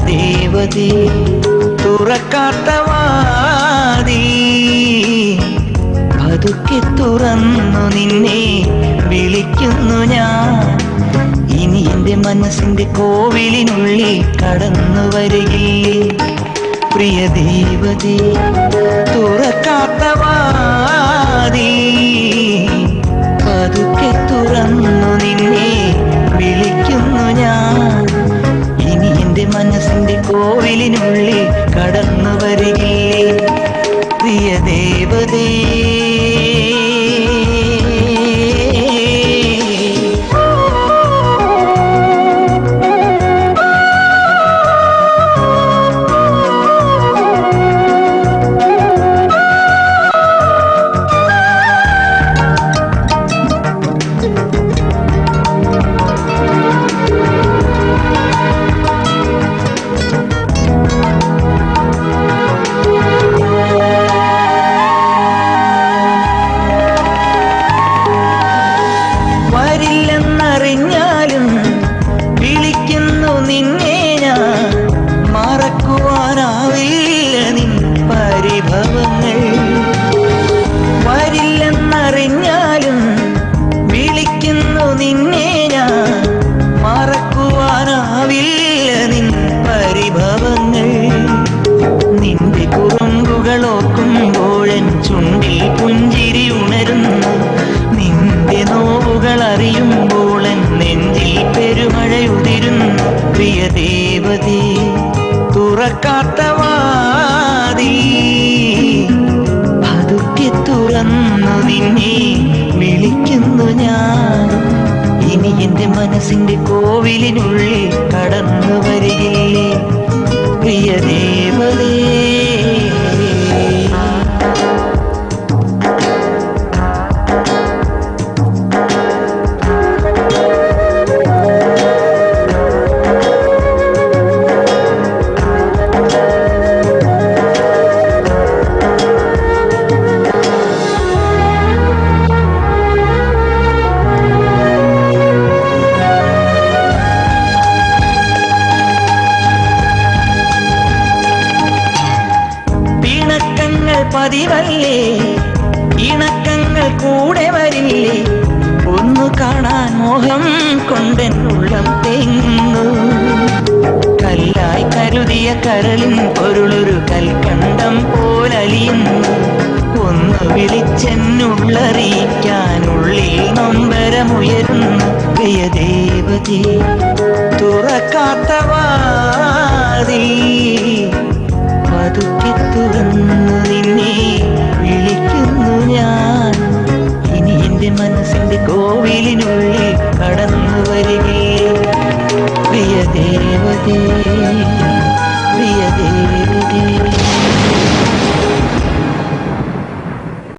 ദേവതേ തുറക്കാത്ത വാതിൽ പതുക്കെ തുറന്നു നിന്നെ വിളിക്കുന്നു ഞാൻ. ഇനി എന്റെ മനസ്സിന്റെ കോവിലിനുള്ളിൽ കടന്നു വരികില്ലേ പ്രിയ ദേവതേ തുറക്കാത്ത വാതിൽ പതുക്കെ തുറന്നു നിന്നെ വിളിക്കുന്നു ഞാൻ. എന്റെ മനസ്സിന്റെ കോവിലിനുള്ളിൽ കടന്നു വരികില്ലേ പ്രിയ ദേവതേ. അറിഞ്ഞാലും വിളിക്കുന്നു നിന്നെ ഞാൻ, മറക്കുവാനാവില്ല നിൻ പരിഭവങ്ങൾ. വരില്ലെന്നറിഞ്ഞാലും വിളിക്കുന്നു നിന്നെ ഞാൻ, മറക്കുവാനാവില്ല നിൻ പരിഭവങ്ങൾ. നിന്റെ കുറുമ്പുകളോർക്കുമ്പോഴൻ ചുണ്ടിൽ പുഞ്ചിരി ഉണരുന്നു, നിന്റെ നോവുകൾ അറിയുമ്പോൾ നെഞ്ചിൽ പെരുമഴയുതിരുന്നു പ്രിയ ദേവതേ തുറക്കാത്ത വാതിൽ പതുക്കെ തുറന്നു നിന്നെ വിളിക്കുന്നു ഞാൻ. ഇനി എന്റെ മനസ്സിന്റെ കോവിലിനുള്ളിൽ കടന്നു വരികില്ലേ പ്രിയ ദേവതേ. പതിവല്ലേ ഇണക്കങ്ങൾ കൂടെ വരില്ലേ, ഒന്നു കാണാൻ മോഹം കൊണ്ടെന്നുള്ളം തെങ്ങു. കല്ലായി കരുതിയ കരളിൻ പൊരുളൊരു കൽക്കണ്ടം പോലലിയുന്നു, ഒന്ന് വിളിച്ചെന്നുള്ളറിയിക്കാനുള്ളിൽ നൊമ്പരമുയരുന്നു പ്രിയ ദേവതേ തുറക്കാത്ത വാതിൽ പതുക്കെ തുറന്നു നിന്നെ വിളിക്കുന്നു ഞാൻ. ഇനി എന്റെ മനസ്സിന്റെ കോവിലിനുള്ളിൽ കടന്നു വരികേ പ്രിയ ദേവതേ.